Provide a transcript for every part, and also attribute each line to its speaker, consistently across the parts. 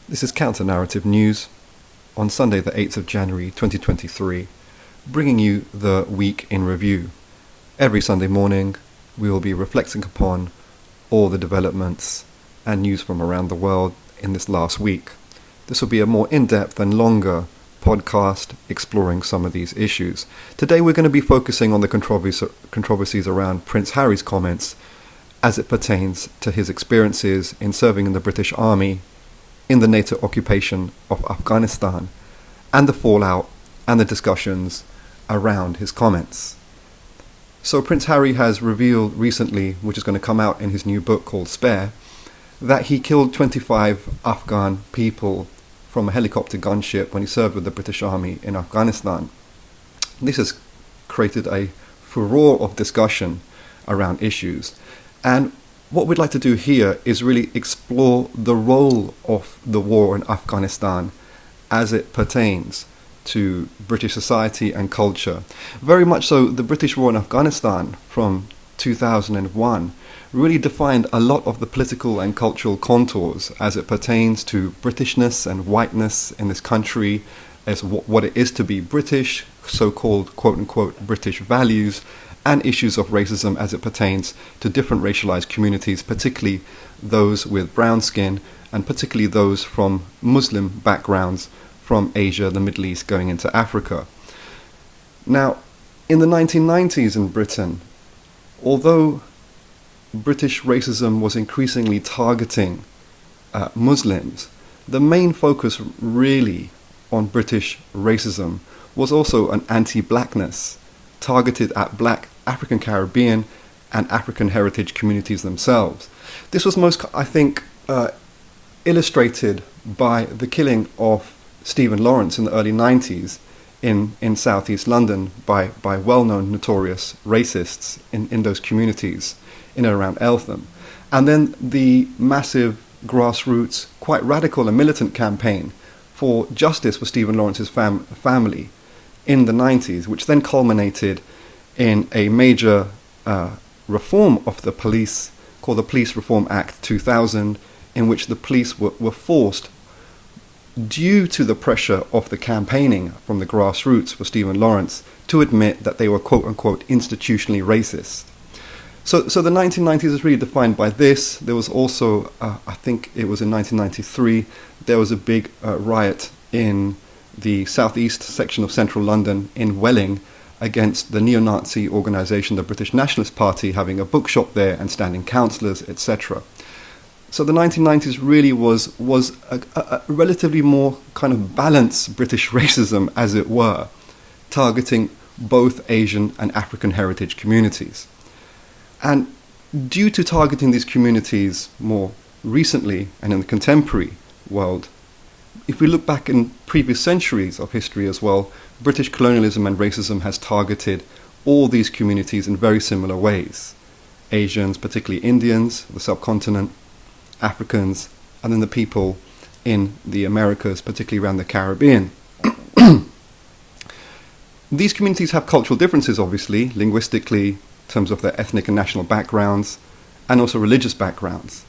Speaker 1: This is Counter-Narrative News on Sunday the 8th of January 2023, bringing you the week in review. Every Sunday morning we will be reflecting upon all the developments and news from around the world in this last week. This will be a more in-depth and longer podcast exploring some of these issues. Today we're going to be focusing on the controversies around Prince Harry's comments as it pertains to his experiences in serving in the British Army in the NATO occupation of Afghanistan, and the fallout and the discussions around his comments. So Prince Harry has revealed recently, which is going to come out in his new book called Spare, that he killed 25 Afghan people from a helicopter gunship when he served with the British Army in Afghanistan. This has created a furore of discussion around issues, and what we'd like to do here is really explore the role of the war in Afghanistan as it pertains to British society and culture. Very much so, the British war in Afghanistan from 2001 really defined a lot of the political and cultural contours as it pertains to Britishness and whiteness in this country, as what it is to be British, so-called quote-unquote British values, and issues of racism as it pertains to different racialized communities, particularly those with brown skin, and particularly those from Muslim backgrounds from Asia, the Middle East, going into Africa. Now, in the 1990s in Britain, although British racism was increasingly targeting Muslims, the main focus really on British racism was also an anti-blackness targeted at black African Caribbean and African heritage communities themselves. This was most, I think, illustrated by the killing of Stephen Lawrence in the early 90s in southeast London by well-known notorious racists in those communities in and around Eltham. And then the massive grassroots, quite radical and militant campaign for justice for Stephen Lawrence's family in the 90s, which then culminated in a major reform of the police called the Police Reform Act 2000, in which the police were forced, due to the pressure of the campaigning from the grassroots for Stephen Lawrence, to admit that they were quote-unquote institutionally racist. So the 1990s is really defined by this. There was also, I think it was in 1993, there was a big riot in the southeast section of central London in Welling against the neo-Nazi organisation, the British Nationalist Party, having a bookshop there and standing councillors, etc. So the 1990s really was a relatively more kind of balanced British racism, as it were, targeting both Asian and African heritage communities. And due to targeting these communities more recently and in the contemporary world, if we look back in previous centuries of history as well, British colonialism and racism has targeted all these communities in very similar ways. Asians, particularly Indians, the subcontinent, Africans, and then the people in the Americas, particularly around the Caribbean. These communities have cultural differences, obviously, linguistically, in terms of their ethnic and national backgrounds, and also religious backgrounds.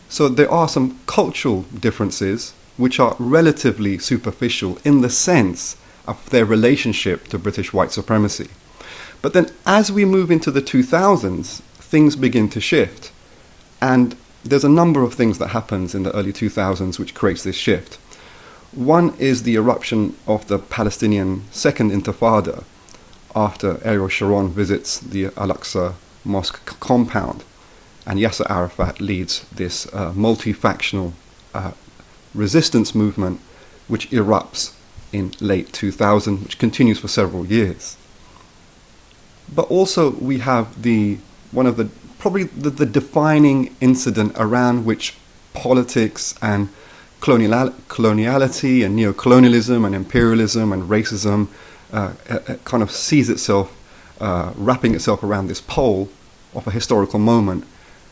Speaker 1: So there are some cultural differences which are relatively superficial in the sense of their relationship to British white supremacy. But then as we move into the 2000s, things begin to shift. And there's a number of things that happens in the early 2000s which creates this shift. One is the eruption of the Palestinian Second Intifada after Ariel Sharon visits the Al-Aqsa Mosque compound, and Yasser Arafat leads this multi-factional resistance movement which erupts in late 2000, which continues for several years. But also we have one of the defining incident around which politics and coloniality and neocolonialism and imperialism and racism kind of sees itself wrapping itself around this pole of a historical moment,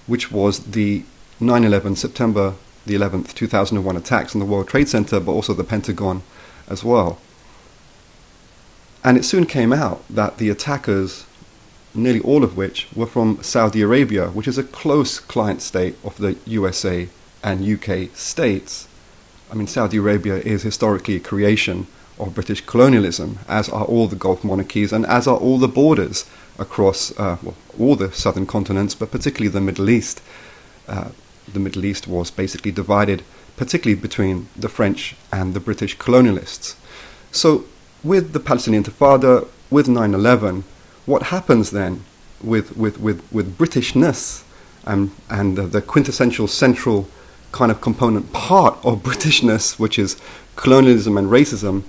Speaker 1: which was the 9/11 September the 11th, 2001 attacks on the World Trade Center, but also the Pentagon as well. And it soon came out that the attackers, nearly all of which were from Saudi Arabia, which is a close client state of the USA and UK states, I mean, Saudi Arabia is historically a creation of British colonialism, as are all the Gulf monarchies and as are all the borders across all the southern continents, but particularly the Middle East. The Middle East was basically divided, particularly between the French and the British colonialists. So with the Palestinian Intifada, with 9/11, what happens then with Britishness and the quintessential central kind of component part of Britishness, which is colonialism and racism,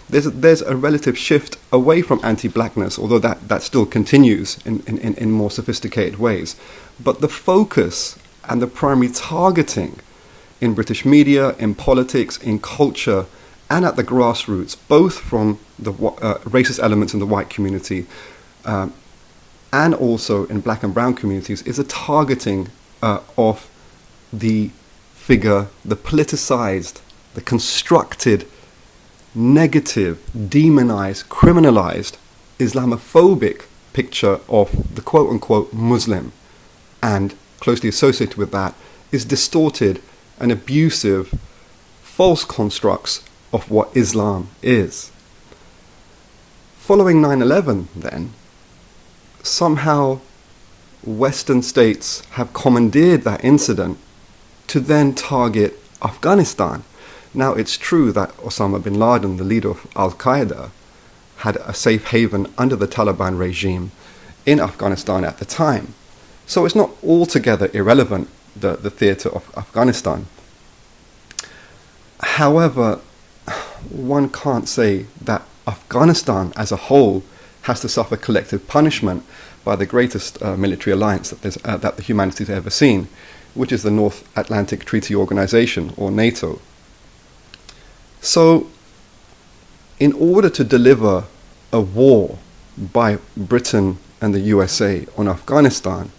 Speaker 1: there's a relative shift away from anti-blackness, although that still continues in more sophisticated ways. But the focus and the primary targeting in British media, in politics, in culture, and at the grassroots, both from the racist elements in the white community and also in black and brown communities, is a targeting of the figure, the politicized, the constructed, negative, demonized, criminalized, Islamophobic picture of the quote-unquote Muslim. And closely associated with that is distorted and abusive false constructs of what Islam is. Following 9/11, then, somehow Western states have commandeered that incident to then target Afghanistan. Now, it's true that Osama bin Laden, the leader of Al-Qaeda, had a safe haven under the Taliban regime in Afghanistan at the time. So it's not altogether irrelevant, the theatre of Afghanistan. However, one can't say that Afghanistan as a whole has to suffer collective punishment by the greatest military alliance that the humanity's ever seen, which is the North Atlantic Treaty Organization, or NATO. So, in order to deliver a war by Britain and the USA on Afghanistan,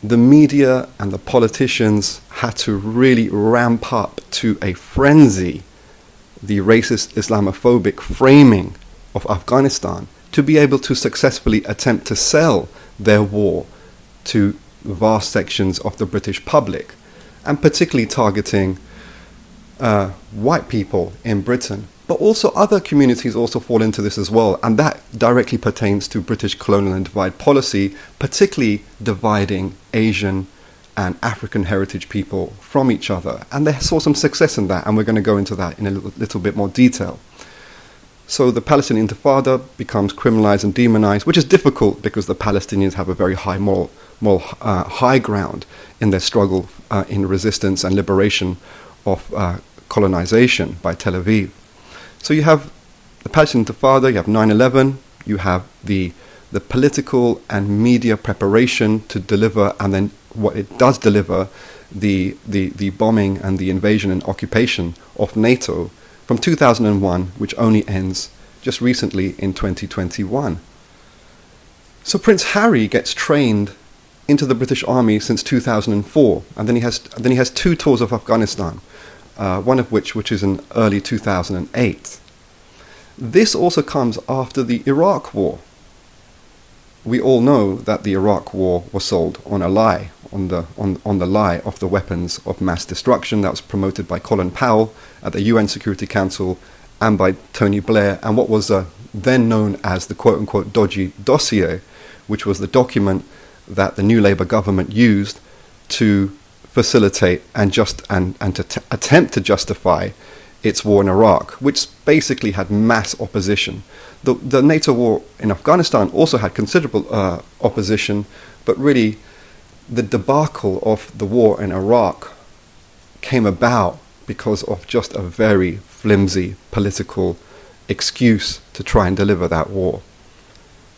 Speaker 1: the media and the politicians had to really ramp up to a frenzy the racist Islamophobic framing of Afghanistan to be able to successfully attempt to sell their war to vast sections of the British public, and particularly targeting white people in Britain. But also other communities also fall into this as well, and that directly pertains to British colonial and divide policy, particularly dividing Asian and African heritage people from each other. And they saw some success in that, and we're going to go into that in a little bit more detail. So the Palestinian Intifada becomes criminalized and demonized, which is difficult because the Palestinians have a very high moral high ground in their struggle in resistance and liberation of colonization by Tel Aviv. So you have the Palestinian Intifada, you have 9/11, you have the political and media preparation to deliver, and then what it does deliver, the bombing and the invasion and occupation of NATO from 2001, which only ends just recently in 2021. So Prince Harry gets trained into the British Army since 2004, and then he has 2 tours of Afghanistan, one of which is in early 2008. This also comes after the Iraq War. We all know that the Iraq War was sold on a lie, on the lie of the weapons of mass destruction that was promoted by Colin Powell at the UN Security Council and by Tony Blair, and what was then known as the quote-unquote dodgy dossier, which was the document that the new Labour government used to facilitate and to attempt to justify its war in Iraq, which basically had mass opposition. The NATO war in Afghanistan also had considerable opposition, but really the debacle of the war in Iraq came about because of just a very flimsy political excuse to try and deliver that war.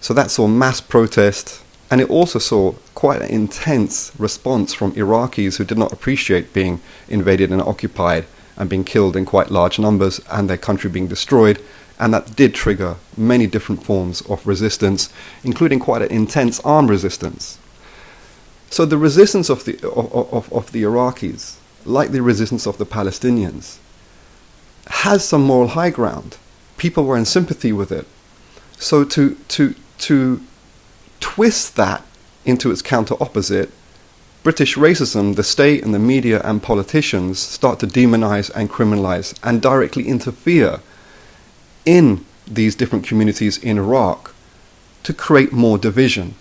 Speaker 1: So that saw mass protest, and it also saw quite an intense response from Iraqis who did not appreciate being invaded and occupied and being killed in quite large numbers and their country being destroyed. And that did trigger many different forms of resistance, including quite an intense armed resistance. So the resistance of the Iraqis, like the resistance of the Palestinians, has some moral high ground. People were in sympathy with it. So to twist that into its counter opposite British racism, the state and the media and politicians start to demonize and criminalize and directly interfere in these different communities in Iraq to create more division.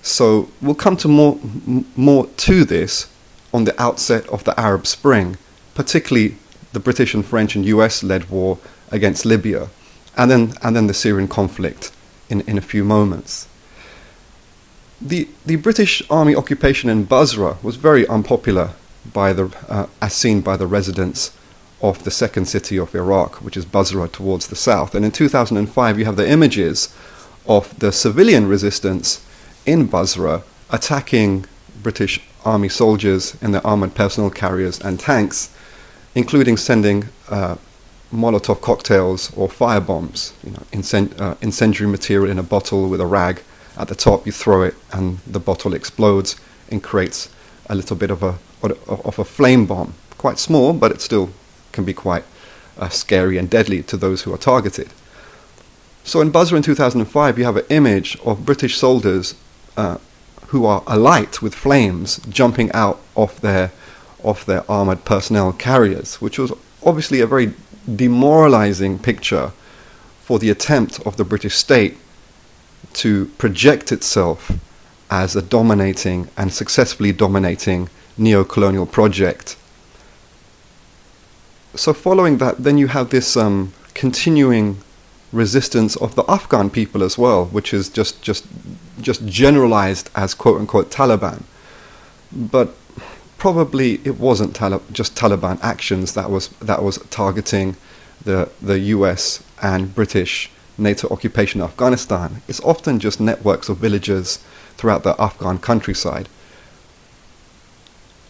Speaker 1: So we'll come to more to this on the outset of the Arab Spring, particularly the British and French and US-led war against Libya, and then the Syrian conflict in a few moments. The British Army occupation in Basra was very unpopular as seen by the residents of the second city of Iraq, which is Basra towards the south. And in 2005, you have the images of the civilian resistance in Basra attacking British Army soldiers in their armored personnel carriers and tanks, including sending Molotov cocktails or firebombs, incendiary material in a bottle with a rag. At the top, you throw it, and the bottle explodes and creates a little bit of a flame bomb. Quite small, but it still can be quite scary and deadly to those who are targeted. So in Basra in 2005, you have an image of British soldiers who are alight with flames jumping out of their armored personnel carriers, which was obviously a very demoralizing picture for the attempt of the British state to project itself as a dominating and successfully dominating neo-colonial project. So following that, then you have this continuing resistance of the Afghan people as well, which is just generalized as quote-unquote Taliban. But probably it wasn't just Taliban actions that was targeting the US and British NATO occupation of Afghanistan. It's often just networks of villages throughout the Afghan countryside.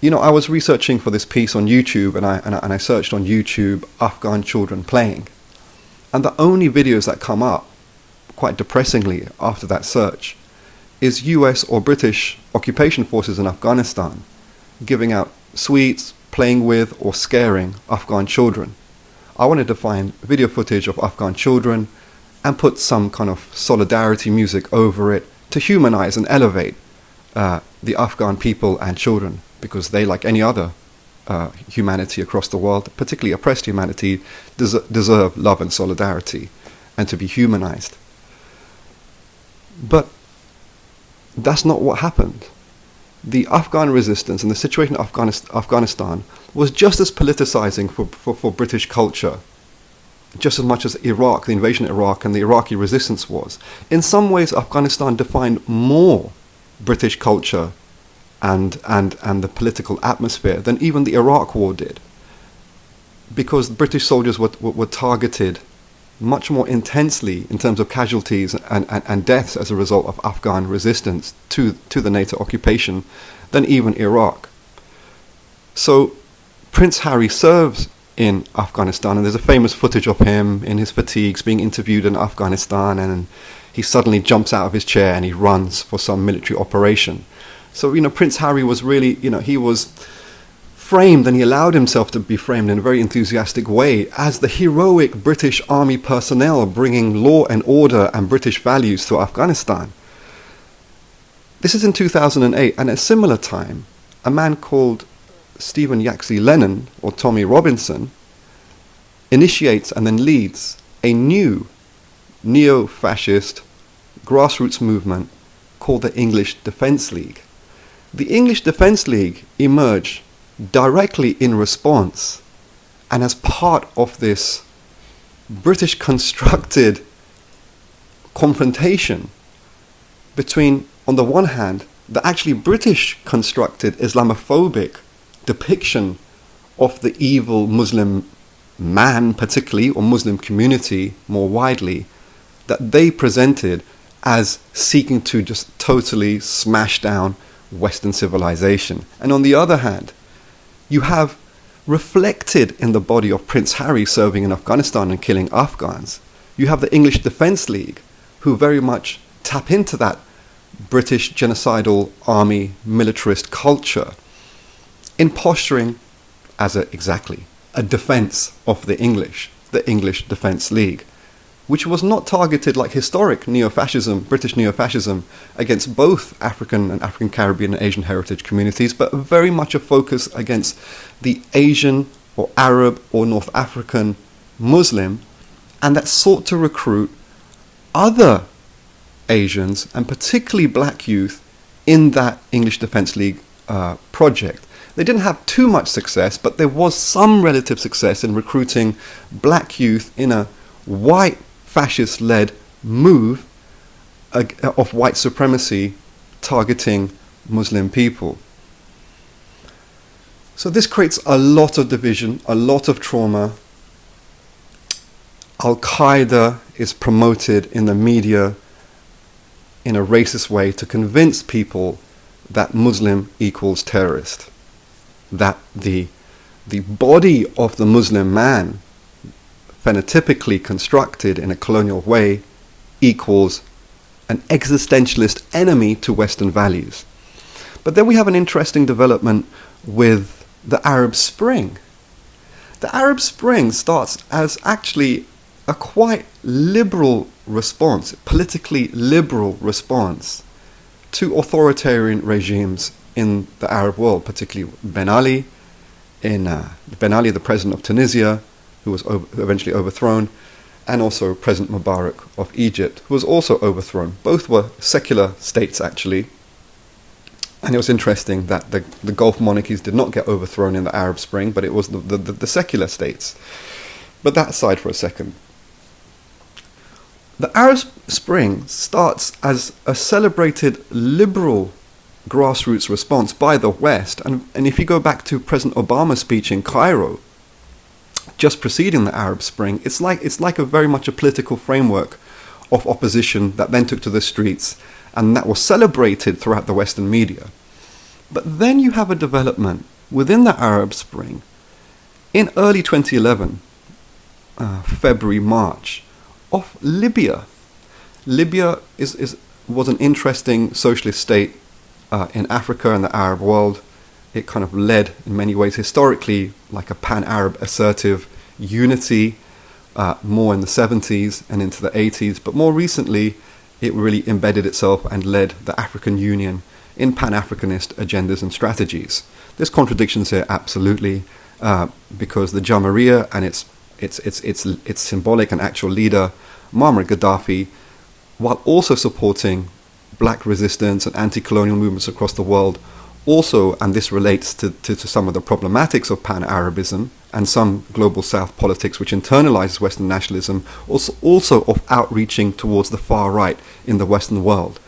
Speaker 1: I was researching for this piece on YouTube, and I searched on YouTube Afghan children playing, and the only videos that come up, quite depressingly after that search, is US or British occupation forces in Afghanistan giving out sweets, playing with or scaring Afghan children. I wanted to find video footage of Afghan children and put some kind of solidarity music over it to humanize and elevate the Afghan people and children, because they, like any other humanity across the world, particularly oppressed humanity, deserve love and solidarity and to be humanized. But that's not what happened. The Afghan resistance and the situation in Afghanistan was just as politicizing for British culture, just as much as Iraq, the invasion of Iraq and the Iraqi resistance was. In some ways, Afghanistan defined more British culture and the political atmosphere than even the Iraq War did, because British soldiers were targeted much more intensely in terms of casualties and deaths as a result of Afghan resistance to the NATO occupation than even Iraq. So Prince Harry serves in Afghanistan, and there's a famous footage of him in his fatigues being interviewed in Afghanistan, and he suddenly jumps out of his chair and he runs for some military operation. So, Prince Harry was really, he was framed, and he allowed himself to be framed in a very enthusiastic way as the heroic British Army personnel bringing law and order and British values to Afghanistan. This is in 2008, and at a similar time, a man called Stephen Yaxley Lennon, or Tommy Robinson, initiates and then leads a new neo-fascist grassroots movement called the English Defence League. The English Defence League emerged directly in response and as part of this British constructed confrontation between, on the one hand, the actually British constructed Islamophobic depiction of the evil Muslim man, particularly, or Muslim community more widely, that they presented as seeking to just totally smash down Western civilization. And on the other hand, you have reflected in the body of Prince Harry serving in Afghanistan and killing Afghans. You have the English Defence League, who very much tap into that British genocidal army militarist culture in posturing as exactly a defence of the English Defence League, which was not targeted like historic neo-fascism, British neo-fascism, against both African and African Caribbean and Asian heritage communities, but very much a focus against the Asian or Arab or North African Muslim, and that sought to recruit other Asians, and particularly black youth, in that English Defence League project. They didn't have too much success, but there was some relative success in recruiting black youth in a white fascist-led move of white supremacy targeting Muslim people. So this creates a lot of division, a lot of trauma. Al-Qaeda is promoted in the media in a racist way to convince people that Muslim equals terrorist, that the body of the Muslim man, phenotypically constructed in a colonial way, equals an existentialist enemy to Western values. But then we have an interesting development with the Arab Spring. The Arab Spring starts as actually a quite liberal response, politically liberal response to authoritarian regimes in the Arab world, particularly Ben Ali, the president of Tunisia, who was eventually overthrown, and also President Mubarak of Egypt, who was also overthrown. Both were secular states, actually. And it was interesting that the Gulf monarchies did not get overthrown in the Arab Spring, but it was the secular states. But that aside for a second. The Arab Spring starts as a celebrated liberal grassroots response by the West. And if you go back to President Obama's speech in Cairo, just preceding the Arab Spring, it's like a very much a political framework of opposition that then took to the streets, and that was celebrated throughout the Western media. But then you have a development within the Arab Spring in early 2011, February, March, of Libya. Libya was an interesting socialist state in Africa and the Arab world. It kind of led, in many ways, historically, like a pan-Arab assertive unity, more in the 70s and into the 80s. But more recently, it really embedded itself and led the African Union in Pan-Africanist agendas and strategies. There's contradictions here, absolutely, because the Jamahiriya and its symbolic and actual leader, Muammar Gaddafi, while also supporting black resistance and anti-colonial movements across the world, also, and this relates to some of the problematics of Pan-Arabism and some global South politics which internalizes Western nationalism, also of outreaching towards the far right in the Western world.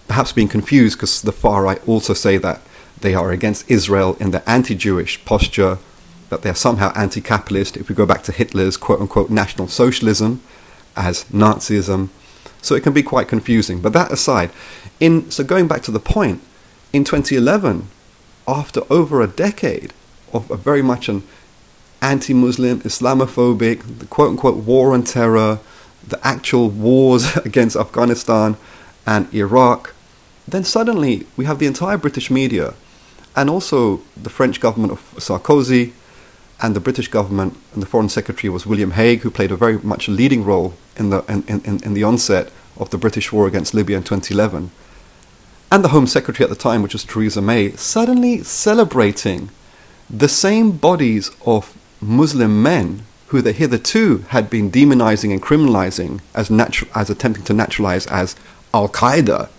Speaker 1: Perhaps being confused because the far right also say that they are against Israel in their anti-Jewish posture, that they are somehow anti-capitalist if we go back to Hitler's quote-unquote National Socialism as Nazism. So it can be quite confusing. But that aside, so going back to the point, in 2011, after over a decade of a very much an anti-Muslim, Islamophobic, the quote-unquote war on terror, the actual wars against Afghanistan and Iraq, then suddenly we have the entire British media and also the French government of Sarkozy and the British government, and the Foreign Secretary was William Hague, who played a very much leading role in the onset of the British war against Libya in 2011. And the Home Secretary at the time, which was Theresa May, suddenly celebrating the same bodies of Muslim men who they hitherto had been demonizing and criminalizing as attempting to naturalize as Al-Qaeda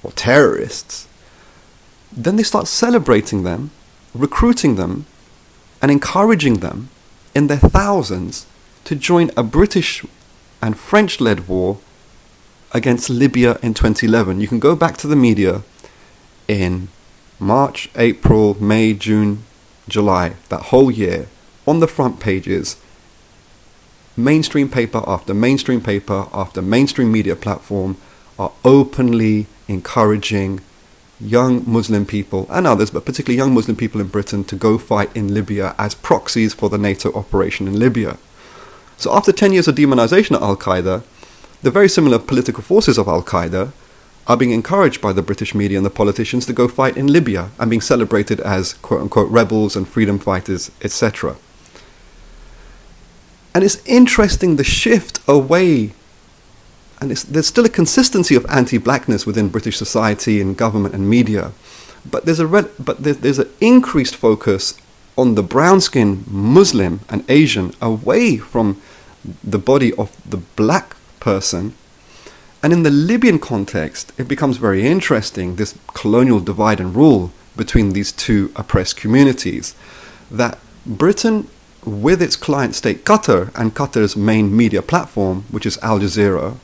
Speaker 1: or terrorists. Then they start celebrating them, recruiting them, and encouraging them in their thousands to join a British and French-led war against Libya in 2011. You can go back to the media in March, April, May, June, July, that whole year, on the front pages, mainstream paper after mainstream paper after mainstream media platform are openly encouraging young Muslim people and others, but particularly young Muslim people in Britain, to go fight in Libya as proxies for the NATO operation in Libya. So after 10 years of demonization of Al-Qaeda, the very similar political forces of Al-Qaeda are being encouraged by the British media and the politicians to go fight in Libya and being celebrated as quote-unquote rebels and freedom fighters, etc. And it's interesting the shift away and there's still a consistency of anti-blackness within British society and government and media, but there's an increased focus on the brown-skinned Muslim and Asian away from the body of the black person. And in the Libyan context, it becomes very interesting, this colonial divide and rule between these two oppressed communities, that Britain, with its client state Qatar and Qatar's main media platform, which is Al Jazeera,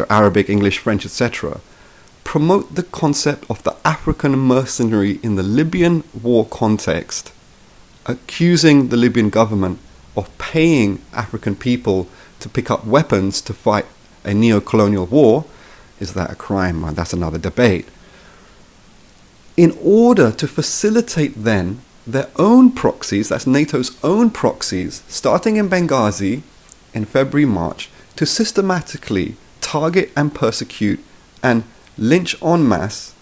Speaker 1: Arabic, English, French, etc., promote the concept of the African mercenary in the Libyan war context, accusing the Libyan government of paying African people to pick up weapons to fight a neo-colonial war. Is that a crime? Well, that's another debate. In order to facilitate then their own proxies, that's NATO's own proxies, starting in Benghazi in February, March, to systematically target and persecute and lynch en masse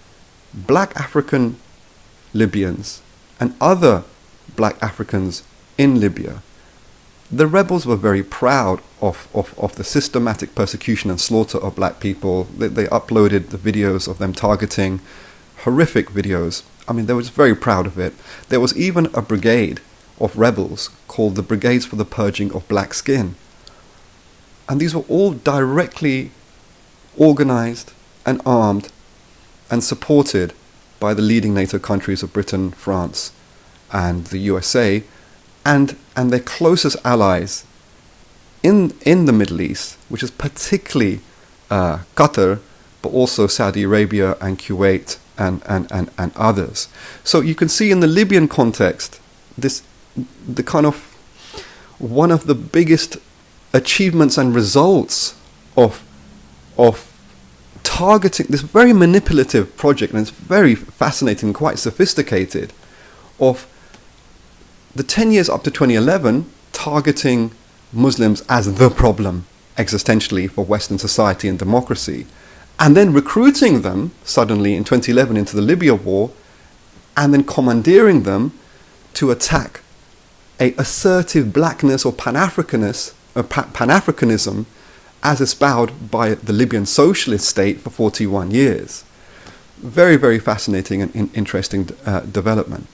Speaker 1: black African Libyans and other black Africans in Libya. The rebels were very proud of the systematic persecution and slaughter of black people. They uploaded the videos of them targeting, horrific videos. I mean, they were very proud of it. There was even a brigade of rebels called the Brigades for the Purging of Black Skin. And these were all directly organized and armed and supported by the leading NATO countries of Britain, France, and the USA, and their closest allies in the Middle East, which is particularly Qatar, but also Saudi Arabia and Kuwait and others. So you can see in the Libyan context, the kind of one of the biggest achievements and results of targeting this very manipulative project, and it's very fascinating, quite sophisticated, of the 10 years up to 2011, targeting Muslims as the problem existentially for Western society and democracy, and then recruiting them suddenly in 2011 into the Libya war, and then commandeering them to attack a assertive blackness or Pan-Africanism as espoused by the Libyan socialist state for 41 years. Very, very fascinating and interesting development.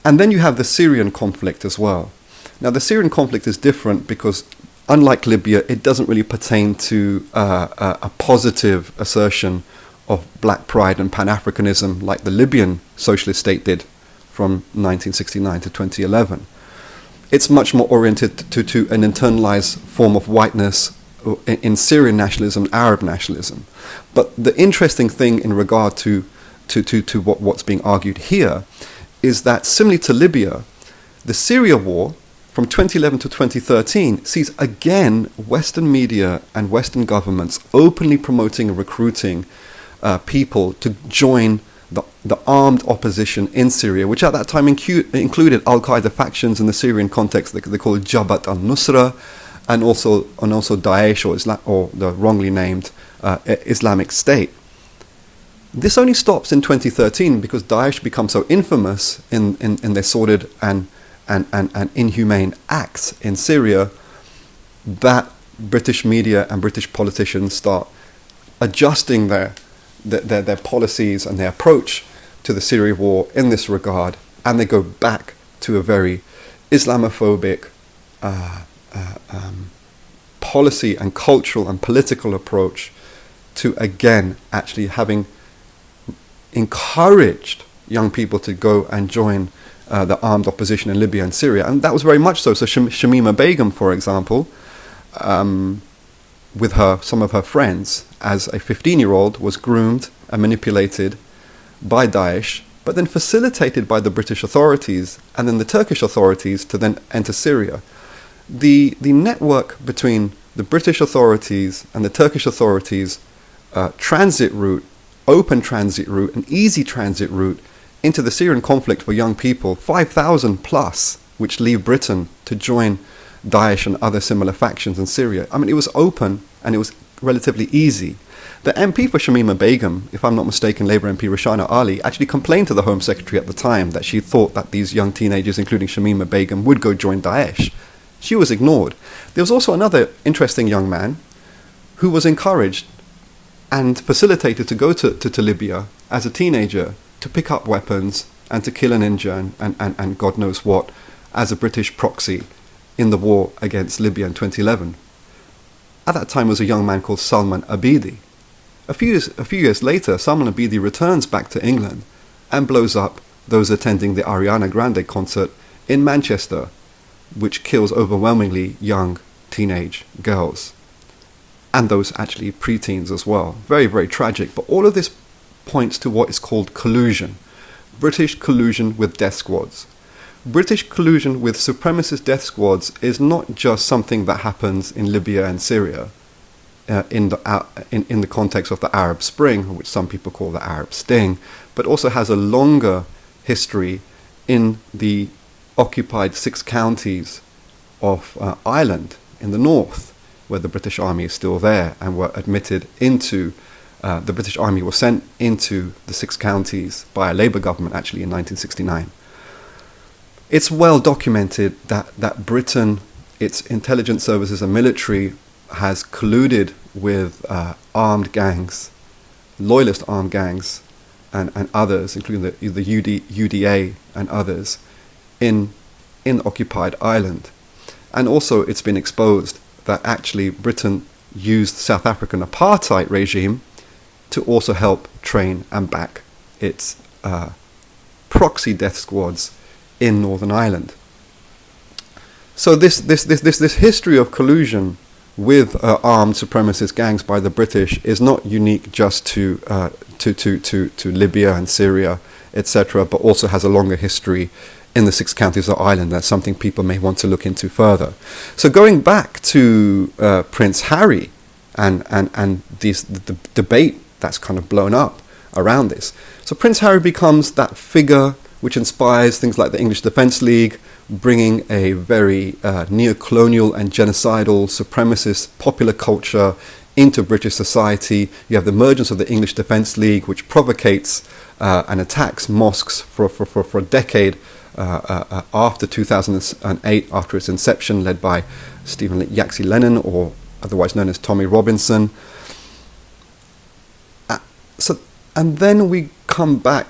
Speaker 1: And then you have the Syrian conflict as well. Now, the Syrian conflict is different because, unlike Libya, it doesn't really pertain to a positive assertion of black pride and Pan-Africanism like the Libyan socialist state did from 1969 to 2011. It's much more oriented to an internalized form of whiteness in Syrian nationalism, Arab nationalism. But the interesting thing in regard to what's being argued here is that, similarly to Libya, the Syria War from 2011 to 2013 sees again Western media and Western governments openly promoting and recruiting people to join the armed opposition in Syria, which at that time included Al-Qaeda factions in the Syrian context they called Jabhat al-Nusra, and also Daesh, or the wrongly named Islamic State. This only stops in 2013 because Daesh becomes so infamous in their sordid and inhumane acts in Syria that British media and British politicians start adjusting their policies and their approach to the Syria war in this regard, and they go back to a very Islamophobic policy and cultural and political approach to, again, actually having encouraged young people to go and join the armed opposition in Libya and Syria. And that was very much so. So Shamima Begum, for example, with some of her friends as a 15-year-old, was groomed and manipulated by Daesh, but then facilitated by the British authorities and then the Turkish authorities to then enter Syria. The network between the British authorities and the Turkish authorities, transit route, open transit route, an easy transit route into the Syrian conflict for young people, 5,000 plus, which leave Britain to join Daesh and other similar factions in Syria. I mean, it was open and it was relatively easy. The MP for Shamima Begum, if I'm not mistaken, Labour MP Rashana Ali, actually complained to the Home Secretary at the time that she thought that these young teenagers, including Shamima Begum, would go join Daesh. She was ignored. There was also another interesting young man who was encouraged and facilitated to go to Libya as a teenager to pick up weapons and to kill and injure and God knows what as a British proxy in the war against Libya in 2011. At that time was a young man called Salman Abidi. A few years later, Salman Abidi returns back to England and blows up those attending the Ariana Grande concert in Manchester, which kills overwhelmingly young teenage girls. And those actually preteens as well. Very, very tragic. But all of this points to what is called collusion. British collusion with death squads. British collusion with supremacist death squads is not just something that happens in Libya and Syria in the context of the Arab Spring, which some people call the Arab Sting, but also has a longer history in the occupied 6 counties of Ireland in the north, where the British Army is still there and were admitted into, the British Army was sent into the 6 counties by a Labour government actually in 1969. It's well documented that Britain, its intelligence services and military, has colluded with armed gangs, loyalist armed gangs, and others, including the UDA and others, in occupied Ireland. And also it's been exposed that actually Britain used the South African apartheid regime to also help train and back its proxy death squads in Northern Ireland. So this history of collusion with armed supremacist gangs by the British is not unique just to Libya and Syria, etc., but also has a longer history in the 6 counties of Ireland. That's something people may want to look into further. So going back to Prince Harry and the debate that's kind of blown up around this. So Prince Harry becomes that figure which inspires things like the English Defence League, bringing a very neo-colonial and genocidal supremacist popular culture into British society. You have the emergence of the English Defence League, which provocates and attacks mosques for a decade after 2008, after its inception, led by Stephen Yaxley Lennon, or otherwise known as Tommy Robinson. And then we come back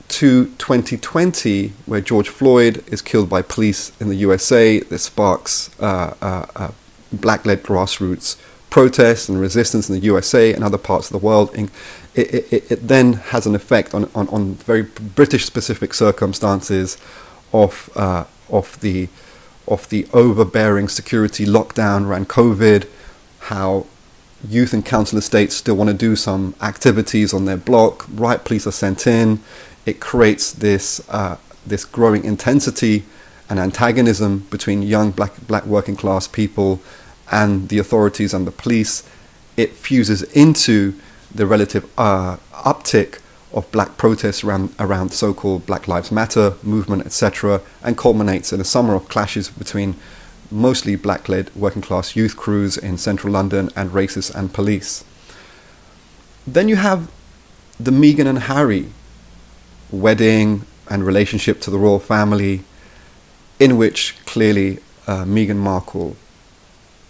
Speaker 1: to 2020, where George Floyd is killed by police in the USA. This sparks black-led grassroots protests and resistance in the USA and other parts of the world. It then has an effect on very British-specific circumstances of the overbearing security lockdown around COVID, how youth in council estates still want to do some activities on their block. Riot police are sent in. It creates this growing intensity and antagonism between young black working class people and the authorities and the police. It fuses into the relative uptick of black protests around so-called Black Lives Matter movement, etc., and culminates in a summer of clashes between mostly black-led working class youth crews in central London and racists and police. Then you have the Meghan and Harry wedding and relationship to the royal family, in which clearly Meghan Markle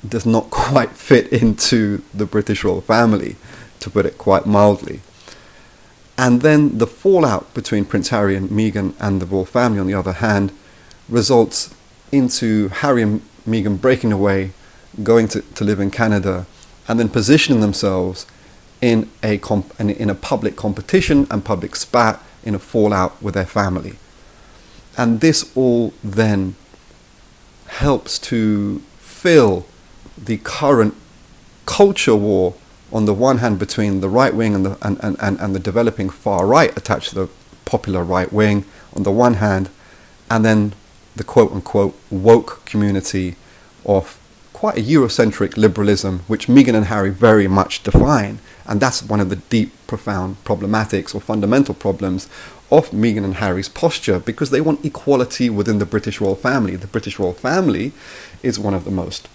Speaker 1: does not quite fit into the British royal family, to put it quite mildly. And then the fallout between Prince Harry and Meghan and the royal family, on the other hand, results into Harry and Meghan breaking away, going to live in Canada, and then positioning themselves in a public competition and public spat, in a fallout with their family. And this all then helps to fill the current culture war, on the one hand between the right wing and the developing far right attached to the popular right wing on the one hand, and then the quote-unquote woke community of quite a Eurocentric liberalism, which Meghan and Harry very much define. And that's one of the deep, profound problematics or fundamental problems of Meghan and Harry's posture, because they want equality within the British royal family. The British royal family is one of the most,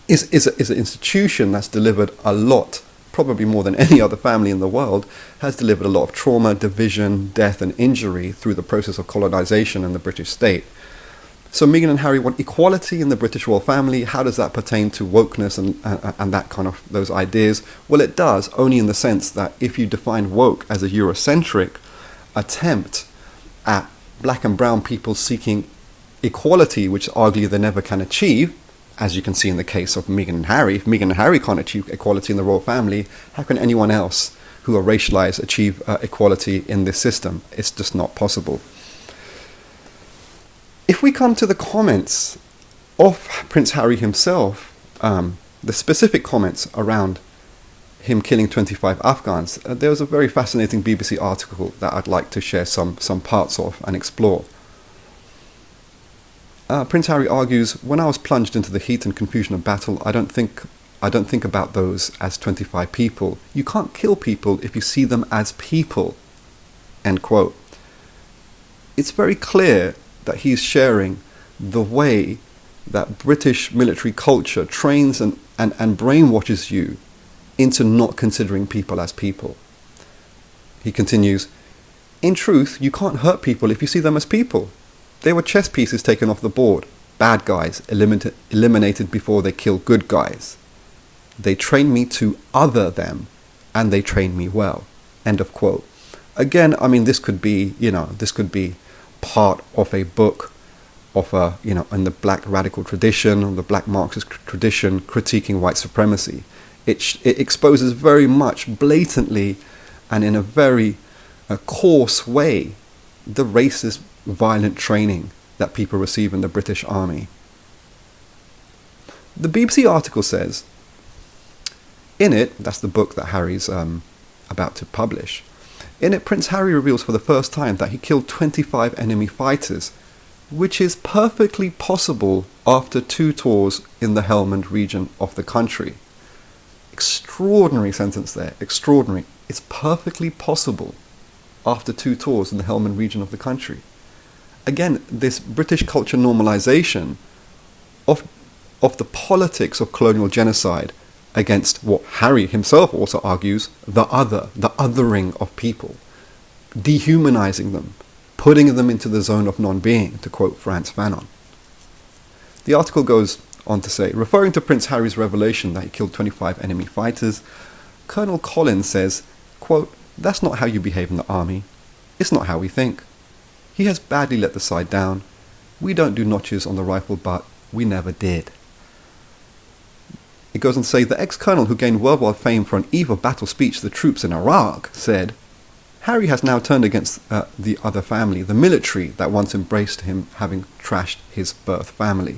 Speaker 1: is an institution that's delivered a lot, probably more than any other family in the world, has delivered a lot of trauma, division, death and injury through the process of colonization in the British state. So Meghan and Harry want equality in the British royal family. How does that pertain to wokeness and that kind of those ideas? Well, it does, only in the sense that if you define woke as a Eurocentric attempt at black and brown people seeking equality, which arguably they never can achieve, as you can see in the case of Meghan and Harry. If Meghan and Harry can't achieve equality in the royal family, how can anyone else who are racialized achieve equality in this system? It's just not possible. If we come to the comments of Prince Harry himself, the specific comments around him killing 25 Afghans, there was a very fascinating BBC article that I'd like to share some parts of and explore. Prince Harry argues, when I was plunged into the heat and confusion of battle, I don't think about those as 25 people. You can't kill people if you see them as people. End quote. It's very clear that he's sharing the way that British military culture trains and brainwashes you into not considering people as people. He continues, in truth, you can't hurt people if you see them as people. They were chess pieces taken off the board. Bad guys eliminated before they kill good guys. They trained me to other them, and they trained me well. End of quote. Again, I mean, this could be part of a book of in the black radical tradition, or the black Marxist tradition, critiquing white supremacy. It exposes very much blatantly and in a very coarse way the racist, violent training that people receive in the British Army. The BBC article says, in it, that's the book that Harry's about to publish, in it Prince Harry reveals for the first time that he killed 25 enemy fighters, which is perfectly possible after 2 tours in the Helmand region of the country. Extraordinary sentence there, extraordinary. It's perfectly possible after 2 tours in the Helmand region of the country. Again, this British culture normalization of the politics of colonial genocide against what Harry himself also argues, the othering of people, dehumanizing them, putting them into the zone of non-being, to quote Frantz Fanon. The article goes on to say, referring to Prince Harry's revelation that he killed 25 enemy fighters, Colonel Collins says, quote, that's not how you behave in the army. It's not how we think. He has badly let the side down. We don't do notches on the rifle butt. We never did. It goes on to say, the ex-colonel who gained worldwide fame for an eve of battle speech to the troops in Iraq said, Harry has now turned against the other family, the military that once embraced him, having trashed his birth family.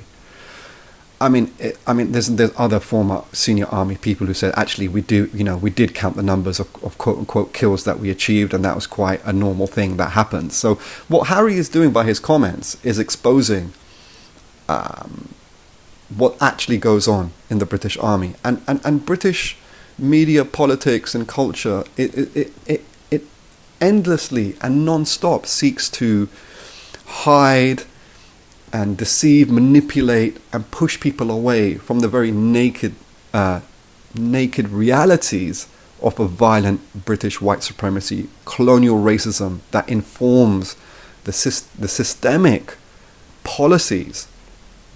Speaker 1: I mean, there's other former senior army people who said, actually, we did count the numbers of quote unquote kills that we achieved, and that was quite a normal thing that happened. So what Harry is doing by his comments is exposing what actually goes on in the British Army and British media, politics, and culture. It endlessly and non-stop seeks to hide and deceive, manipulate, and push people away from the very naked realities of a violent British white supremacy, colonial racism that informs the systemic policies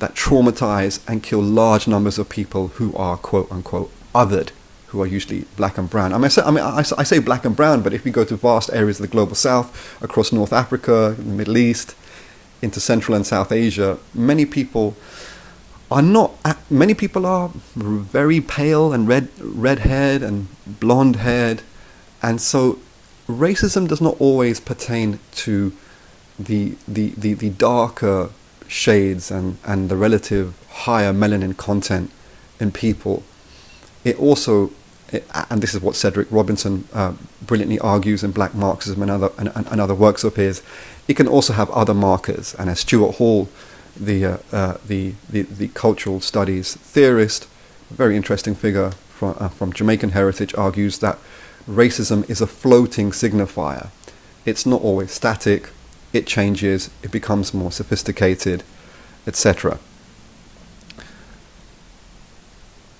Speaker 1: that traumatize and kill large numbers of people who are quote-unquote othered, who are usually black and brown. I say black and brown, but if we go to vast areas of the global south, across North Africa, the Middle East, into Central and South Asia, many people are very pale and red-haired and blonde-haired, and so racism does not always pertain to the darker shades and the relative higher melanin content in people. It also, and this is what Cedric Robinson brilliantly argues in Black Marxism and other works of his, it can also have other markers. And as Stuart Hall, the cultural studies theorist, a very interesting figure from Jamaican heritage, argues that racism is a floating signifier. It's not always static. It changes. It becomes more sophisticated, etc.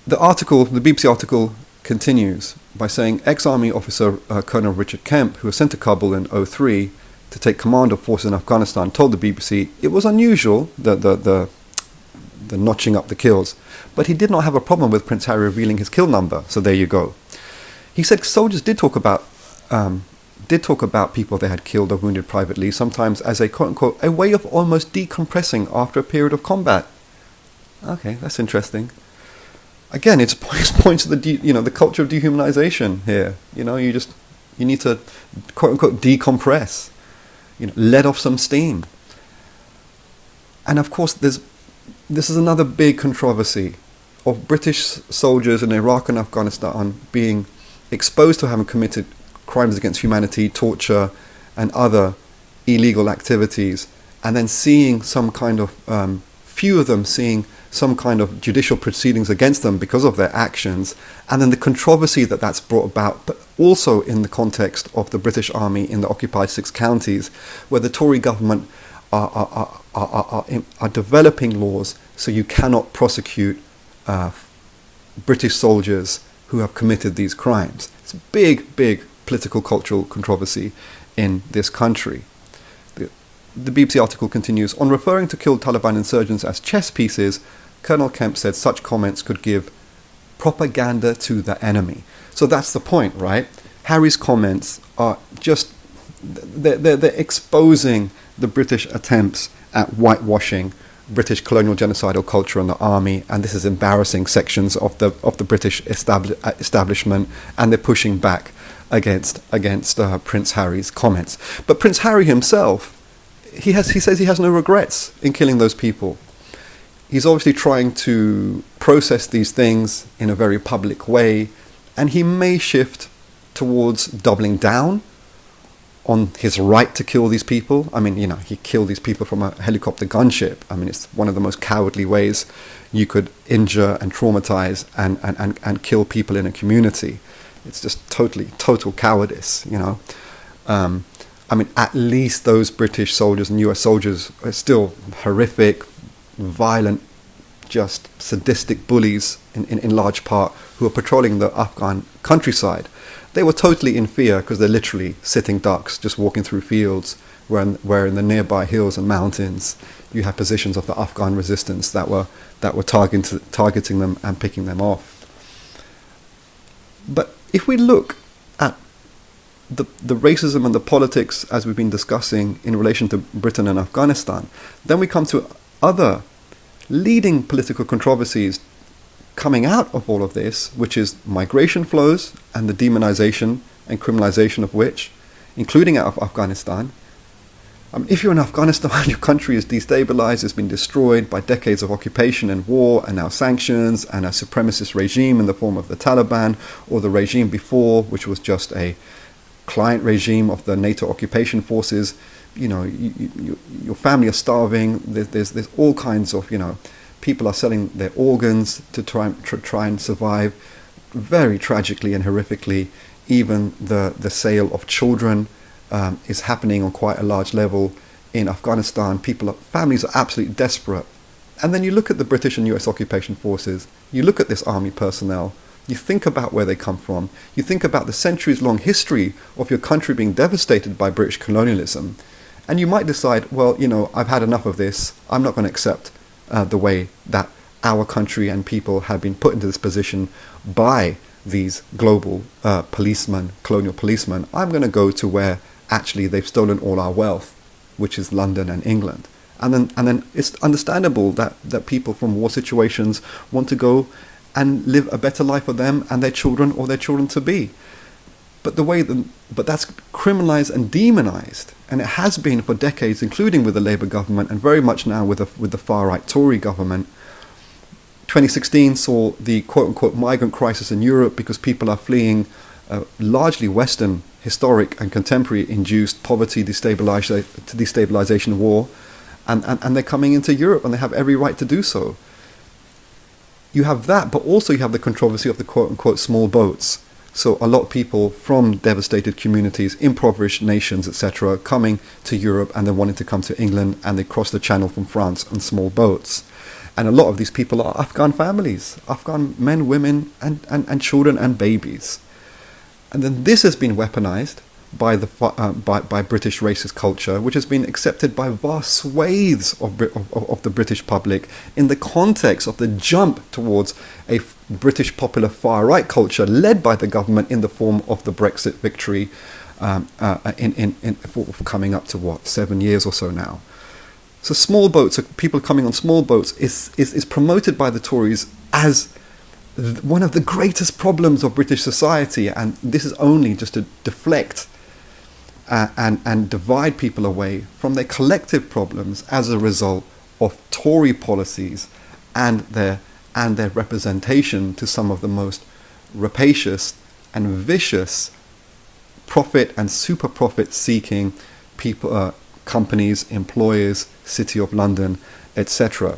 Speaker 1: The BBC article continues by saying, ex-army officer Colonel Richard Kemp, who was sent to Kabul in 2003 to take command of forces in Afghanistan, told the BBC it was unusual, the notching up the kills, but he did not have a problem with Prince Harry revealing his kill number. So there you go. He said soldiers did talk about people they had killed or wounded privately, sometimes as a quote-unquote a way of almost decompressing after a period of combat. Okay, that's interesting. Again, it points to the culture of dehumanization here. You need to quote-unquote decompress, let off some steam. And of course, this is another big controversy of British soldiers in Iraq and Afghanistan being exposed to having committed crimes against humanity, torture, and other illegal activities, and then seeing some kind of, few of them seeing some kind of judicial proceedings against them because of their actions, and then the controversy that's brought about, but also in the context of the British Army in the occupied 6 counties, where the Tory government are developing laws so you cannot prosecute British soldiers who have committed these crimes. It's a big political cultural controversy in this country. The BBC article continues, on referring to killed Taliban insurgents as chess pieces, Colonel Kemp said such comments could give propaganda to the enemy. So that's the point, right? Harry's comments are just, they're exposing the British attempts at whitewashing British colonial genocidal culture and the army, and this is embarrassing sections of the British establishment, and they're pushing back against Prince Harry's comments. But Prince Harry himself, he says he has no regrets in killing those people. He's obviously trying to process these things in a very public way, and he may shift towards doubling down on his right to kill these people. I mean, he killed these people from a helicopter gunship. I mean, it's one of the most cowardly ways you could injure and traumatize and kill people in a community. It's just total cowardice, I mean, at least those British soldiers and US soldiers are still horrific, violent, just sadistic bullies in large part who are patrolling the Afghan countryside. They were totally in fear because they're literally sitting ducks just walking through fields where in the nearby hills and mountains you have positions of the Afghan resistance that were targeting them and picking them off. But if we look at the racism and the politics as we've been discussing in relation to Britain and Afghanistan, then we come to other leading political controversies coming out of all of this, which is migration flows and the demonization and criminalization of which, including out of Afghanistan. If you're in Afghanistan, your country is destabilized, it's been destroyed by decades of occupation and war, and now sanctions, and a supremacist regime in the form of the Taliban, or the regime before, which was just a client regime of the NATO occupation forces. Your family are starving. There's all kinds of, people are selling their organs to try and survive. Very tragically and horrifically, even the sale of children is happening on quite a large level in Afghanistan. Families are absolutely desperate. And then you look at the British and US occupation forces, you look at this army personnel, you think about where they come from, you think about the centuries-long history of your country being devastated by British colonialism, and you might decide, well, I've had enough of this, I'm not going to accept the way that our country and people have been put into this position by these global colonial policemen. I'm going to go to where actually they've stolen all our wealth, which is London and England. And then it's understandable that people from war situations want to go and live a better life for them and their children or their children to be. But that's criminalized and demonized, and it has been for decades, including with the Labour government and very much now with the far-right Tory government. 2016 saw the quote-unquote migrant crisis in Europe because people are fleeing largely Western, historic and contemporary-induced poverty, destabilization, war, and they're coming into Europe, and they have every right to do so. You have that, but also you have the controversy of the quote-unquote small boats. So a lot of people from devastated communities, impoverished nations, etc., coming to Europe and then wanting to come to England, and they cross the channel from France on small boats. And a lot of these people are Afghan families, Afghan men, women, and children and babies. And then this has been weaponized by British racist culture, which has been accepted by vast swathes of the British public in the context of the jump towards a British popular far-right culture led by the government in the form of the Brexit victory coming up to 7 years or so now. So small boats, people coming on small boats, is promoted by the Tories as one of the greatest problems of British society, and this is only just to deflect and divide people away from their collective problems as a result of Tory policies and their representation to some of the most rapacious and vicious profit and super profit seeking people, companies, employers, City of London, etc.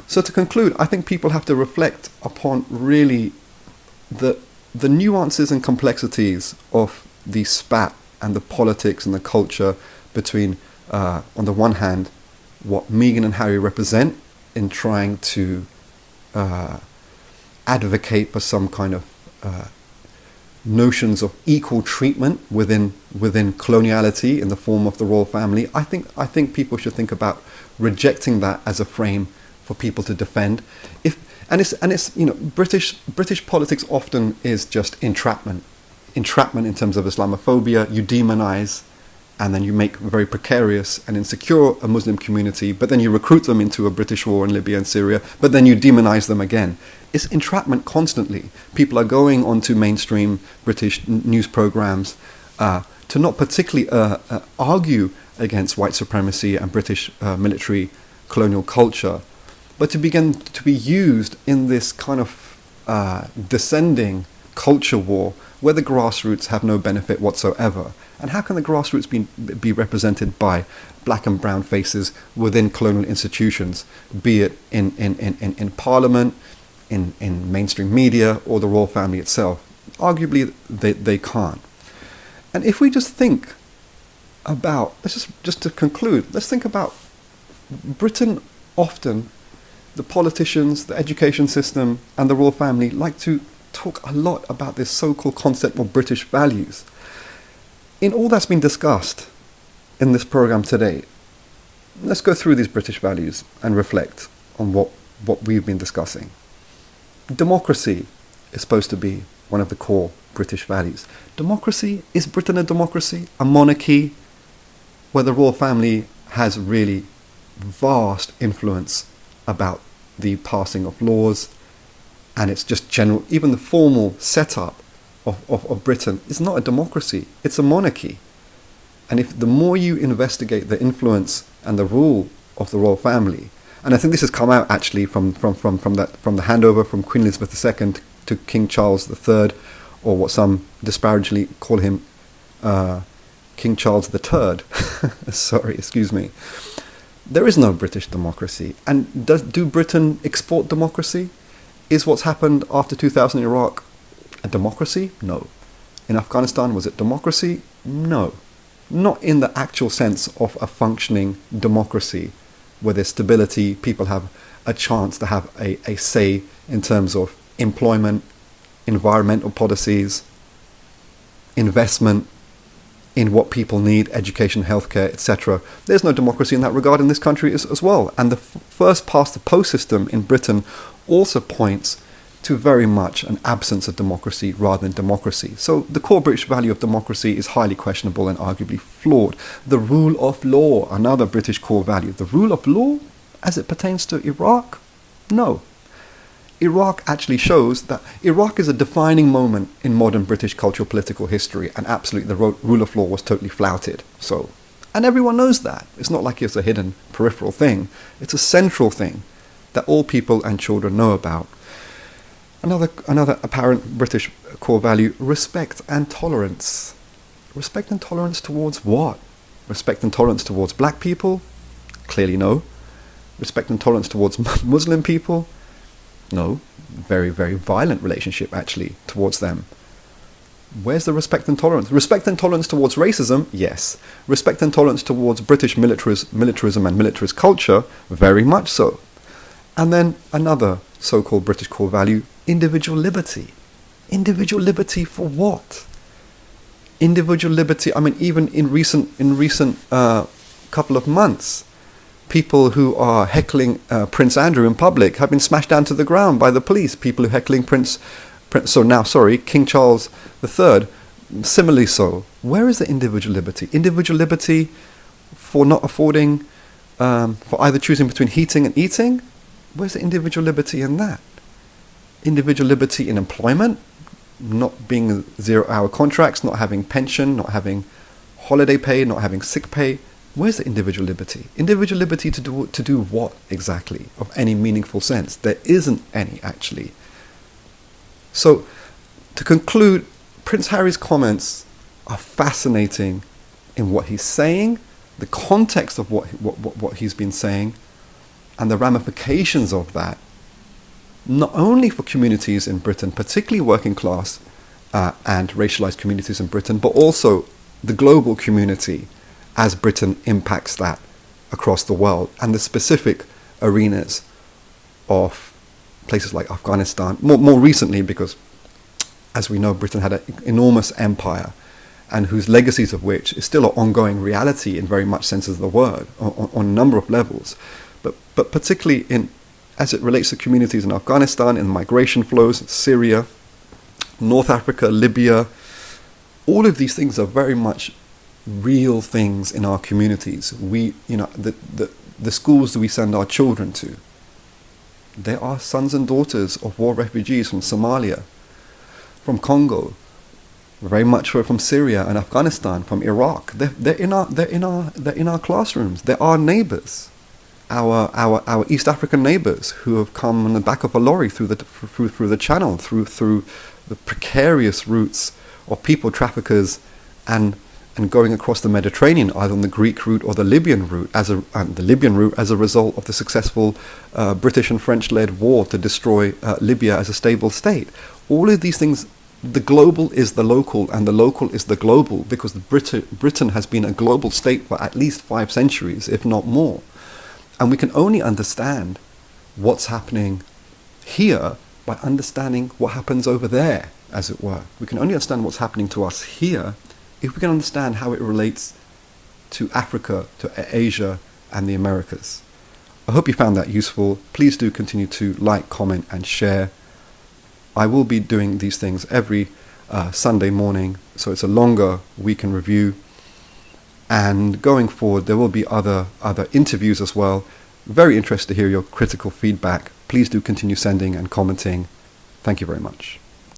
Speaker 1: So to conclude, I think people have to reflect upon really the nuances and complexities of the spat and the politics and the culture between, on the one hand, what Meghan and Harry represent in trying to advocate for some kind of notions of equal treatment within coloniality in the form of the royal family. I think people should think about rejecting that as a frame for people to defend. British politics often is just entrapment in terms of Islamophobia. You demonize, and then you make very precarious and insecure a Muslim community, but then you recruit them into a British war in Libya and Syria, but then you demonize them again. It's entrapment constantly. People are going onto mainstream British news programs to not particularly argue against white supremacy and British military colonial culture, but to begin to be used in this kind of descending culture war where the grassroots have no benefit whatsoever. And how can the grassroots be represented by black and brown faces within colonial institutions, be it in Parliament, in mainstream media, or the royal family itself? Arguably, they can't. And if we just think about, just to conclude, let's think about Britain. Often, the politicians, the education system, and the royal family like to talk a lot about this so-called concept of British values. In all that's been discussed in this program today, let's go through these British values and reflect on what we've been discussing. Democracy is supposed to be one of the core British values. Democracy, is Britain a democracy? A monarchy where the royal family has really vast influence about the passing of laws, and it's just general, even the formal setup of Britain is not a democracy, it's a monarchy. And if the more you investigate the influence and the rule of the royal family, and I think this has come out actually from the handover from Queen Elizabeth II to King Charles III, or what some disparagingly call him King Charles III. Sorry, excuse me. There is no British democracy. And do Britain export democracy? Is what's happened after 2000 in Iraq a democracy? No. In Afghanistan, was it democracy? No. Not in the actual sense of a functioning democracy where there's stability, people have a chance to have a say in terms of employment, environmental policies, investment in what people need, education, healthcare, etc. There's no democracy in that regard in this country as well. And the first past the post system in Britain also points to very much an absence of democracy rather than democracy. So the core British value of democracy is highly questionable and arguably flawed. The rule of law, another British core value. The rule of law as it pertains to Iraq? No. Iraq actually shows that Iraq is a defining moment in modern British cultural political history, and absolutely the rule of law was totally flouted. So, and everyone knows that. It's not like it's a hidden peripheral thing. It's a central thing that all people and children know about. Another apparent British core value, respect and tolerance. Respect and tolerance towards what? Respect and tolerance towards black people? Clearly no. Respect and tolerance towards Muslim people? No. Very, very violent relationship actually towards them. Where's the respect and tolerance? Respect and tolerance towards racism? Yes. Respect and tolerance towards British militarism and militarist culture? Very much so. And then another so-called British core value, individual liberty. Individual liberty for what? individual liberty. I mean, even in recent couple of months, people who are heckling Prince Andrew in public have been smashed down to the ground by the police. People who are heckling King Charles III, similarly so. Where is the individual liberty? Individual liberty for not affording, for either choosing between heating and eating? Where's the individual liberty in that? Individual liberty in employment, not being 0-hour contracts, not having pension, not having holiday pay, not having sick pay. Where's the individual liberty? Individual liberty to do what exactly of any meaningful sense? There isn't any, actually. So, to conclude, Prince Harry's comments are fascinating in what he's saying, the context of what he's been saying, and the ramifications of that, not only for communities in Britain, particularly working class and racialized communities in Britain, but also the global community as Britain impacts that across the world, and the specific arenas of places like Afghanistan, more recently, because as we know, Britain had an enormous empire, and whose legacies of which is still an ongoing reality in very much senses of the word, on a number of levels, but particularly as it relates to communities in Afghanistan, in migration flows, Syria, North Africa, Libya. All of these things are very much real things in our communities. The schools that we send our children to, they are sons and daughters of war refugees from Somalia, from Congo, very much from Syria and Afghanistan, from Iraq. They're in our classrooms. They're our neighbours, our East African neighbours who have come on the back of a lorry through the Channel, through the precarious routes of people traffickers, and going across the Mediterranean, either on the Greek route or the Libyan route, as a result of the successful British and French-led war to destroy Libya as a stable state. All of these things, the global is the local, and the local is the global, because Britain has been a global state for at least 5 centuries, if not more. And we can only understand what's happening here by understanding what happens over there, as it were. We can only understand what's happening to us here if we can understand how it relates to Africa, to Asia, and the Americas. I hope you found that useful. Please do continue to like, comment, and share. I will be doing these things every Sunday morning, so it's a longer week in review. And going forward, there will be other interviews as well. Very interested to hear your critical feedback. Please do continue sending and commenting. Thank you very much.